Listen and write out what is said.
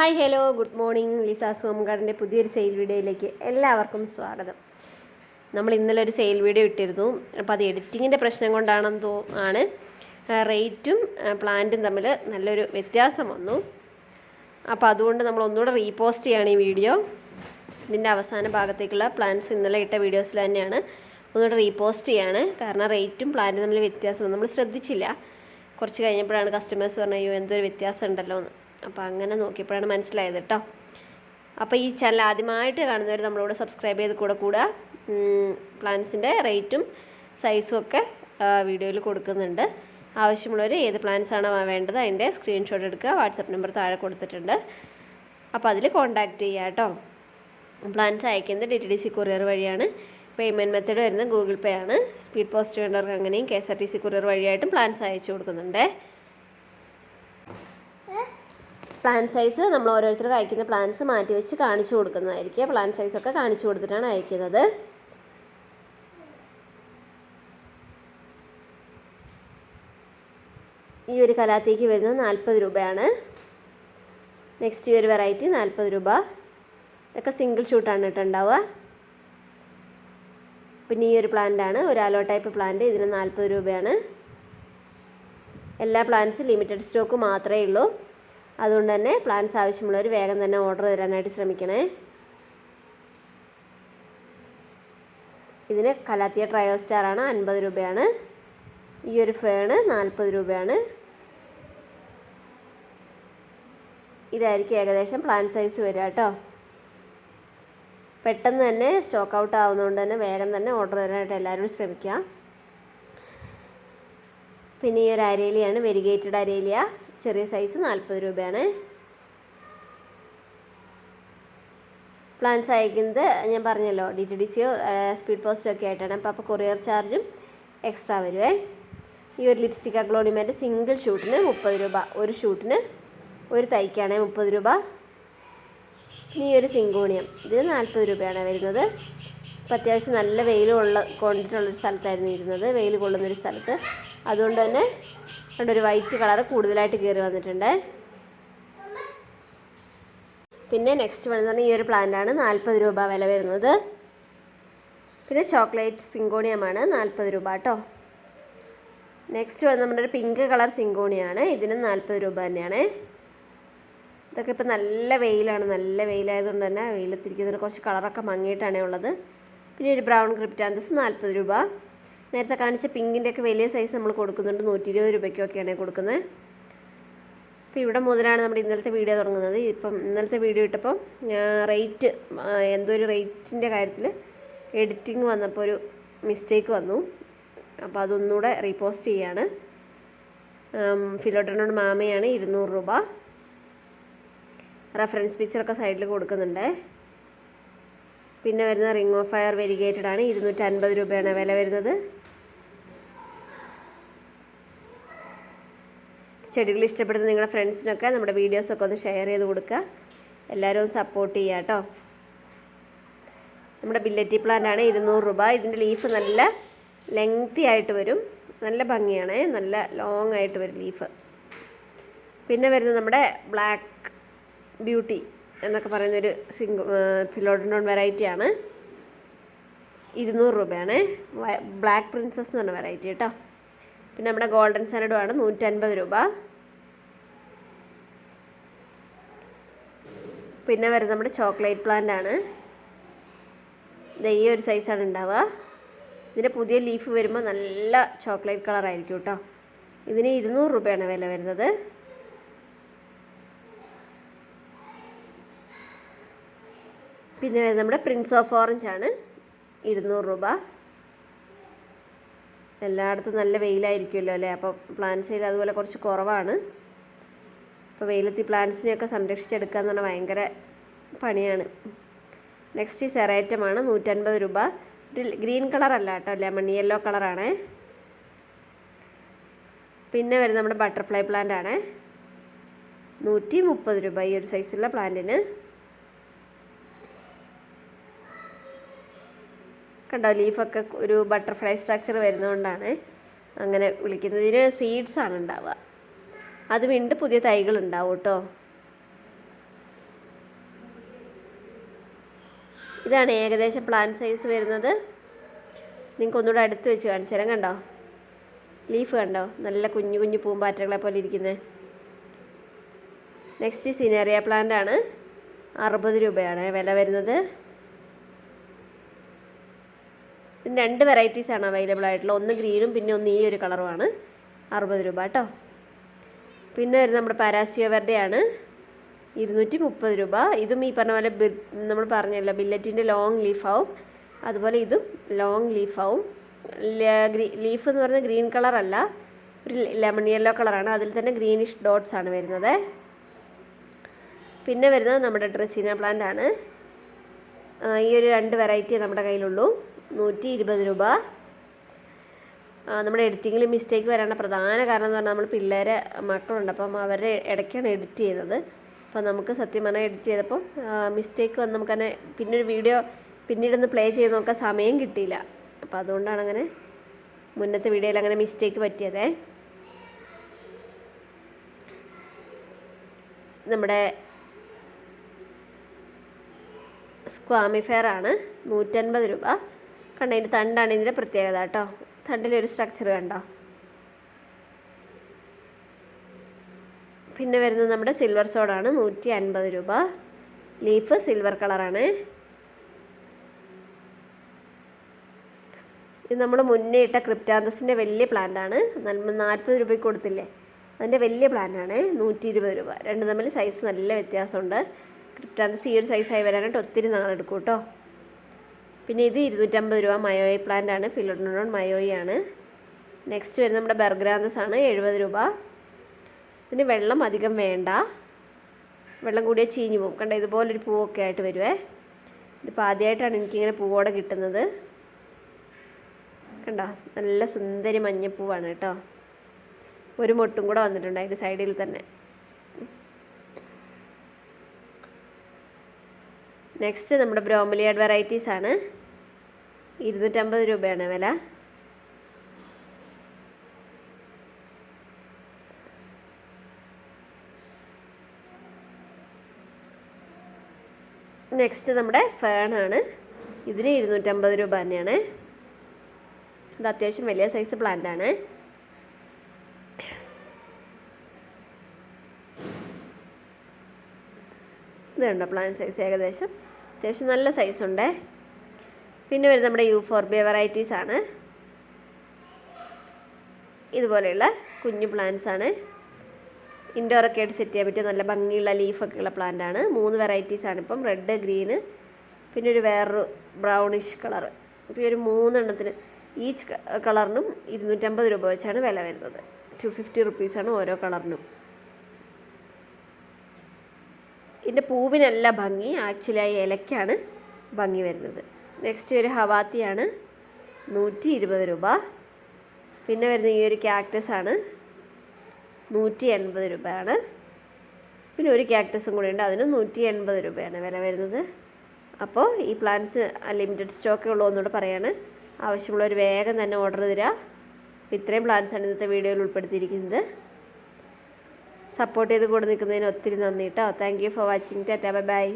Hi hello good morning. Lisa's home ഗാർഡൻ്റെ പുതിയൊരു sale വീഡിയോയിലേക്ക് എല്ലാവർക്കും സ്വാഗതം. നമ്മൾ ഇന്നലെ ഒരു സെയിൽ വീഡിയോ ഇട്ടിരുന്നു. അപ്പോൾ അത് എഡിറ്റിങ്ങിൻ്റെ പ്രശ്നം കൊണ്ടാണെന്ന് ആണ് റേറ്റും പ്ലാന്റും തമ്മിൽ നല്ലൊരു വ്യത്യാസം വന്നു. അപ്പോൾ അതുകൊണ്ട് നമ്മൾ ഒന്നുകൂടെ റീപോസ്റ്റ് ചെയ്യുകയാണ് ഈ വീഡിയോ. ഇതിൻ്റെ അവസാന ഭാഗത്തേക്കുള്ള പ്ലാന്റ്സ് ഇന്നലെ ഇട്ട വീഡിയോസിൽ തന്നെയാണ് ഒന്നുകൂടെ റീപോസ്റ്റ് ചെയ്യാണ്. കാരണം റേറ്റും പ്ലാന്റും തമ്മിൽ വ്യത്യാസം നമ്മൾ ശ്രദ്ധിച്ചില്ല. കുറച്ച് കഴിഞ്ഞപ്പോഴാണ് കസ്റ്റമേഴ്സ് പറഞ്ഞത് അയ്യോ എന്തൊരു വ്യത്യാസം ഉണ്ടല്ലോ എന്ന്. അപ്പോൾ അങ്ങനെ നോക്കിയപ്പോഴാണ് മനസ്സിലായത് കേട്ടോ. അപ്പോൾ ഈ ചാനൽ ആദ്യമായിട്ട് കാണുന്നവർ നമ്മളോട് സബ്സ്ക്രൈബ് ചെയ്ത് കൂടെ പ്ലാന്റ്സിൻ്റെ റേറ്റും സൈസും ഒക്കെ വീഡിയോയിൽ കൊടുക്കുന്നുണ്ട്. ആവശ്യമുള്ളവർ ഏത് പ്ലാന്റ്സാണോ വേണ്ടത് അതിൻ്റെ സ്ക്രീൻഷോട്ട് എടുക്കുക. വാട്സപ്പ് നമ്പർ താഴെ കൊടുത്തിട്ടുണ്ട്. അപ്പോൾ അതിൽ കോൺടാക്റ്റ് ചെയ്യുക കേട്ടോ. പ്ലാന്റ്സ് അയക്കുന്നത് DTDC കൊറിയർ വഴിയാണ്. പേയ്മെൻറ്റ് മെത്തേഡ് വരുന്നത് ഗൂഗിൾ പേ ആണ്. സ്പീഡ് പോസ്റ്റ് വേണ്ടവർക്ക് അങ്ങനെയും KSRTC കൊറിയർ വഴിയായിട്ടും പ്ലാന്റ്സ് അയച്ചു കൊടുക്കുന്നുണ്ട്. പ്ലാന്റ് സൈസ് നമ്മൾ ഓരോരുത്തർക്ക് അയക്കുന്ന പ്ലാന്റ്സ് മാറ്റി വെച്ച് കാണിച്ചു കൊടുക്കുന്നതായിരിക്കും. പ്ലാന്റ് സൈസൊക്കെ കാണിച്ചു കൊടുത്തിട്ടാണ് അയക്കുന്നത്. ഈ ഒരു കലാത്തിക്ക് വരുന്നത് 40 രൂപയാണ്. നെക്സ്റ്റ് ഈ ഒരു വെറൈറ്റി 40 രൂപ. ഇതൊക്കെ സിംഗിൾ ഷൂട്ടാണ് കേട്ടോ ഉണ്ടാവുക. പിന്നെ ഈ ഒരു പ്ലാന്റാണ് ഒരു അലോ ടൈപ്പ് പ്ലാന്റ്. ഇതിന് 40 രൂപയാണ്. എല്ലാ പ്ലാന്റ്സും ലിമിറ്റഡ് സ്റ്റോക്ക് മാത്രമേ ഉള്ളൂ. അതുകൊണ്ട് തന്നെ പ്ലാന്റ്സ് ആവശ്യമുള്ളവർ വേഗം തന്നെ ഓർഡർ തരാനായിട്ട് ശ്രമിക്കണേ. ഇതിന് കലാത്തിയ ട്രയോ സ്റ്റാറാണ് 50 രൂപയാണ്. ഈ ഒരു ഫേണ് 40 രൂപയാണ്. ഇതായിരിക്കും ഏകദേശം പ്ലാന്റ് സൈസ് വരിക കേട്ടോ. പെട്ടെന്ന് തന്നെ സ്റ്റോക്ക് ഔട്ട് ആവുന്നതുകൊണ്ട് തന്നെ വേഗം തന്നെ ഓർഡർ തരാനായിട്ട് എല്ലാവരും ശ്രമിക്കുക. പിന്നെ ഈ ഒരു അരേലിയാണ് വെരിഗേറ്റഡ് അരേലിയ. ചെറിയ സൈസ് 40 രൂപയാണ്. പ്ലാന്റ്സ് അയക്കുന്നത് ഞാൻ പറഞ്ഞല്ലോ DTDCയോ സ്പീഡ് പോസ്റ്റോ ഒക്കെ ആയിട്ടാണ്. അപ്പോൾ കൊറിയർ ചാർജും എക്സ്ട്രാ വരുവേ. ഈ ഒരു ലിപ്സ്റ്റിക് അഗ്ലോണിമെൻ്റ് സിംഗിൾ ഷൂട്ടിന് 30 രൂപ. ഒരു ഷൂട്ടിന് ഒരു തൈക്കാണ് 30 രൂപ. ഈ ഒരു സിങ്കോണിയം ഇതിന് 40 രൂപയാണ് വരുന്നത്. ഇപ്പോൾ അത്യാവശ്യം നല്ല വെയിൽ കൊണ്ടിട്ടുള്ളൊരു സ്ഥലത്തായിരുന്നു ഇരുന്നത്, വെയിൽ കൊള്ളുന്നൊരു സ്ഥലത്ത്. അതുകൊണ്ട് തന്നെ ഒരു വൈറ്റ് കളർ കൂടുതലായിട്ട് കയറി വന്നിട്ടുണ്ട്. പിന്നെ നെക്സ്റ്റ് വരുന്നത് ഈ ഒരു പ്ലാന്റാണ് 40 രൂപ വില വരുന്നത്. പിന്നെ ചോക്ലേറ്റ് സിങ്കോണിയമാണ് 40 രൂപ കേട്ടോ. നെക്സ്റ്റ് വരുന്നത് നമ്മുടെ ഒരു പിങ്ക് കളർ സിങ്കോണിയാണ്. ഇതിന് 40 രൂപ തന്നെയാണ്. ഇതൊക്കെ ഇപ്പോൾ നല്ല വെയിലാണ്. നല്ല വെയിലായതുകൊണ്ട് തന്നെ വെയിലത്തിരിക്കുന്നതിന് കുറച്ച് കളറൊക്കെ മങ്ങിയിട്ടാണ് ഉള്ളത്. പിന്നെ ഒരു ബ്രൗൺ ക്രിപ്റ്റാന്തസ് 40 രൂപ. നേരത്തെ കാണിച്ച പിങ്കിൻ്റെയൊക്കെ വലിയ സൈസ് നമ്മൾ കൊടുക്കുന്നുണ്ട്. 120 രൂപയ്ക്കൊക്കെയാണ് കൊടുക്കുന്നത്. അപ്പോൾ ഇവിടെ മുതലാണ് നമ്മുടെ ഇന്നലത്തെ വീഡിയോ തുടങ്ങുന്നത്. ഇപ്പം ഇന്നലത്തെ വീഡിയോ ഇട്ടപ്പം റേറ്റ് എന്തോ ഒരു റേറ്റിൻ്റെ കാര്യത്തിൽ എഡിറ്റിംഗ് വന്നപ്പോൾ ഒരു മിസ്റ്റേക്ക് വന്നു. അപ്പോൾ അതൊന്നുകൂടെ റീപോസ്റ്റ് ചെയ്യാണ്. ഫിലോഡനോട് മാമയാണ് 200 രൂപ. റെഫറൻസ് പിക്ചറൊക്കെ സൈഡിൽ കൊടുക്കുന്നുണ്ട്. പിന്നെ വരുന്ന റിംഗ് ഓഫ് ഫയർ വെരിഗേറ്റഡ് ആണ്. 250 രൂപയാണ് വില വരുന്നത്. ചെടികൾ ഇഷ്ടപ്പെടുന്ന നിങ്ങളുടെ ഫ്രണ്ട്സിനൊക്കെ നമ്മുടെ വീഡിയോസൊക്കെ ഒന്ന് ഷെയർ ചെയ്ത് കൊടുക്കുക. എല്ലാവരും സപ്പോർട്ട് ചെയ്യുക കേട്ടോ. നമ്മുടെ ബില്ലറ്റി പ്ലാന്റ് ആണ് 200 രൂപ. ഇതിൻ്റെ ലീഫ് നല്ല ലെങ്തി ആയിട്ട് വരും. നല്ല ഭംഗിയാണ്. നല്ല ലോങ് ആയിട്ട് വരും ലീഫ്. പിന്നെ വരുന്നത് നമ്മുടെ ബ്ലാക്ക് ബ്യൂട്ടി എന്നൊക്കെ പറയുന്നൊരു ഫിലോഡനോൺ വെറൈറ്റിയാണ്. 200 രൂപയാണ്. ബ്ലാക്ക് പ്രിൻസസ് എന്ന് പറഞ്ഞ വെറൈറ്റി കേട്ടോ. പിന്നെ നമ്മുടെ ഗോൾഡൻ സനഡും ആണ് 150 രൂപ. പിന്നെ വരുന്നത് നമ്മുടെ ചോക്ലേറ്റ് പ്ലാന്റ് ആണ്. ഇത് ഈ ഒരു സൈസാണ് ഉണ്ടാവുക. ഇതിൻ്റെ പുതിയ ലീഫ് വരുമ്പോൾ നല്ല ചോക്ലേറ്റ് കളറായിരിക്കും കേട്ടോ. ഇതിന് 200 രൂപയാണ് വില വരുന്നത്. പിന്നെ നമ്മുടെ പ്രിൻസ് ഓഫ് ഓറഞ്ച് ആണ് 200 രൂപ. എല്ലായിടത്തും നല്ല വെയിലായിരിക്കുമല്ലോ അല്ലേ. അപ്പോൾ പ്ലാന്റ് സെയിൽ അതുപോലെ കുറച്ച് കുറവാണ്. അപ്പോൾ വെയിലത്തി പ്ലാന്റ്സിനെയൊക്കെ സംരക്ഷിച്ചെടുക്കുക എന്ന് പറഞ്ഞാൽ ഭയങ്കര പണിയാണ്. നെക്സ്റ്റ് സെറേറ്റമാണ് 150 രൂപ. ഒരു ഗ്രീൻ കളറല്ല കേട്ടോ, ലെമൺ യെല്ലോ കളറാണ്. പിന്നെ വരുന്നത് നമ്മുടെ ബട്ടർഫ്ലൈ പ്ലാന്റ് ആണ് 130 രൂപ. ഈ ഒരു സൈസുള്ള പ്ലാന്റിന് കണ്ടോ ലീഫൊക്കെ ഒരു ബട്ടർഫ്ലൈ സ്ട്രക്ചർ വരുന്നതുകൊണ്ടാണ് അങ്ങനെ വിളിക്കുന്നത്. ഇതിന് സീഡ്സ് ആണ് ഉണ്ടാവുക. അത് വീണ്ടും പുതിയ തൈകൾ ഉണ്ടാവും കേട്ടോ. ഇതാണ് ഏകദേശം പ്ലാന്റ് സൈസ് വരുന്നത്. നിങ്ങൾക്ക് ഒന്നുകൂടെ അടുത്ത് വെച്ച് കാണിച്ചു തരാം. കണ്ടോ, ലീഫ് കണ്ടോ, നല്ല കുഞ്ഞു കുഞ്ഞു പൂമ്പാറ്റകളെ പോലെ ഇരിക്കുന്നത്. നെക്സ്റ്റ് സിനേറിയ പ്ലാന്റ് ആണ്. 60 രൂപയാണ് വില വരുന്നത്. ഇതിന് 2 വെറൈറ്റീസാണ് അവൈലബിൾ ആയിട്ടുള്ളത്. ഒന്ന് ഗ്രീനും പിന്നെ ഒന്ന് ഈ ഒരു കളറുമാണ്. 60 രൂപ കേട്ടോ. പിന്നെ വരുന്നത് നമ്മുടെ പരാസിയോ വെർഡെ ആണ്. 230 രൂപ. ഇതും ഈ പറഞ്ഞ പോലെ നമ്മൾ പറഞ്ഞല്ലോ ബില്ലറ്റിൻ്റെ ലോങ് ലീഫാവും. അതുപോലെ ഇതും ലോങ് ലീഫാവും. ലീഫ് എന്ന് പറയുന്നത് ഗ്രീൻ കളറല്ല, ഒരു ലെമൺ യെല്ലോ കളറാണ്. അതിൽ തന്നെ ഗ്രീനിഷ് ഡോട്ട്സ് ആണ് വരുന്നത്. പിന്നെ വരുന്നത് നമ്മുടെ ഡ്രസീന പ്ലാന്റ് ആണ്. ഈ ഒരു 2 വെറൈറ്റി നമ്മുടെ കയ്യിലുള്ളൂ. 120 രൂപ. നമ്മുടെ എഡിറ്റിങ്ങിൽ മിസ്റ്റേക്ക് വരാനുള്ള പ്രധാന കാരണം എന്ന് പറഞ്ഞാൽ നമ്മൾ പിള്ളേരെ മക്കളുണ്ട്, അപ്പം അവരുടെ ഇടയ്ക്കാണ് എഡിറ്റ് ചെയ്തത്. അപ്പോൾ നമുക്ക് സത്യം പറഞ്ഞാൽ എഡിറ്റ് ചെയ്തപ്പോൾ മിസ്റ്റേക്ക് വന്ന് നമുക്കങ്ങനെ പിന്നൊരു വീഡിയോ പിന്നീടൊന്ന് പ്ലേ ചെയ്ത് നോക്കാൻ സമയം കിട്ടിയില്ല. അപ്പോൾ അതുകൊണ്ടാണ് അങ്ങനെ മുന്നത്തെ വീഡിയോയിൽ അങ്ങനെ മിസ്റ്റേക്ക് പറ്റിയതേ. നമ്മുടെ സ്ക്വാമിഫെയർ ആണ്. 150 രൂപ. കണ്ടോ, ഇതിൻ്റെ തണ്ടാണ് ഇതിൻ്റെ പ്രത്യേകത കേട്ടോ. തണ്ടിലൊരു സ്ട്രക്ചർ കണ്ടോ. പിന്നെ വരുന്നത് നമ്മുടെ സിൽവർ സോഡാണ്. 150 രൂപ. ലീഫ് സിൽവർ കളറാണ്. ഇത് നമ്മൾ മുന്നേ ഇട്ട ക്രിപ്റ്റാന്തസിൻ്റെ വലിയ പ്ലാന്റാണ്. 40 രൂപയ്ക്ക് കൊടുത്തില്ലേ, അതിൻ്റെ വലിയ പ്ലാന്റാണ്. 120 രൂപ. രണ്ടും തമ്മിൽ സൈസ് നല്ല വ്യത്യാസമുണ്ട്. ക്രിപ്റ്റാന്തസ് ഈ ഒരു സൈസായി വരാനായിട്ട് ഒത്തിരി നാളെടുക്കും കേട്ടോ. പിന്നെ ഇത് 250 രൂപ. മയോയി പ്ലാന്റ് ആണ്. ഫിലോഡോൺ മയോയി ആണ്. നെക്സ്റ്റ് വരുന്നത് നമ്മുടെ ബെർഗ്രാന്തസ് ആണ്. 70 രൂപ. പിന്നെ വെള്ളം അധികം വേണ്ട, വെള്ളം കൂടിയാൽ ചീഞ്ഞു പോകും. കണ്ടോ, ഇതുപോലൊരു പൂവൊക്കെ ആയിട്ട് വരുവേ. ഇതിപ്പോൾ ആദ്യമായിട്ടാണ് എനിക്കിങ്ങനെ പൂവോടെ കിട്ടുന്നത്. കണ്ടോ, നല്ല സുന്ദരി മഞ്ഞപ്പൂവാണ് കേട്ടോ. ഒരു മൊട്ടും കൂടെ വന്നിട്ടുണ്ട് അതിൻ്റെ സൈഡിൽ തന്നെ. നെക്സ്റ്റ് നമ്മുടെ ബ്രോമലിയാഡ് വെറൈറ്റീസ് ആണ്. 250 രൂപയാണ് വില. നെക്സ്റ്റ് നമ്മുടെ ഫേൺ ആണ്. ഇതിന് 250 രൂപ തന്നെയാണ്. ഇത് അത്യാവശ്യം വലിയ സൈസ് പ്ലാന്റ് ആണ്. ഇത് കണ്ടോ, പ്ലാന്റ് സൈസ് ഏകദേശം അത്യാവശ്യം നല്ല സൈസുണ്ട്. പിന്നെ വരുന്നത് നമ്മുടെ യൂഫോർബിയ വെറൈറ്റീസ് ആണ്. ഇതുപോലെയുള്ള കുഞ്ഞു പ്ലാന്റ്സ് ആണ്. ഇൻഡോറൊക്കെ ആയിട്ട് സെറ്റ് ചെയ്യാൻ പറ്റിയ നല്ല ഭംഗിയുള്ള ലീഫൊക്കെ ഉള്ള പ്ലാന്റ് ആണ്. 3 വെറൈറ്റീസാണ് ഇപ്പം. റെഡ്, ഗ്രീന്, പിന്നെ ഒരു വേറൊരു ബ്രൗണിഷ് കളറ്. ഇപ്പോൾ ഈ ഒരു 3 എണ്ണത്തിന് ഈച്ച് കളറിനും 250 രൂപ വെച്ചാണ് വില വരുന്നത്. 250 റുപ്പീസാണ് ഓരോ കളറിനും. ഇതിൻ്റെ പൂവിനല്ല ഭംഗി, ആക്ച്വലി ആ ഇലയ്ക്കാണ് ഭംഗി വരുന്നത്. നെക്സ്റ്റ് ഒരു ഹവാത്തിയാണ്. 120 രൂപ. പിന്നെ വരുന്ന ഈ ഒരു ക്യാക്ടസ് ആണ്. 180 രൂപയാണ്. പിന്നെ ഒരു ക്യാക്ടസും കൂടി ഉണ്ട്, അതിന് 180 രൂപയാണ് വില വരുന്നത്. അപ്പോൾ ഈ പ്ലാന്റ്സ് ലിമിറ്റഡ് സ്റ്റോക്കേ ഉള്ളൂ എന്നൂടെ പറയാണ്. ആവശ്യമുള്ളവർ വേഗം തന്നെ ഓർഡർ തരിക. ഇത്രയും പ്ലാന്റ്സാണ് ഇന്നത്തെ വീഡിയോയിൽ ഉൾപ്പെടുത്തിയിരിക്കുന്നത്. സപ്പോർട്ട് ചെയ്ത് കൂടെ നിൽക്കുന്നതിന് ഒത്തിരി നന്ദി കേട്ടോ. Thank you for watching. Tata, bye bye.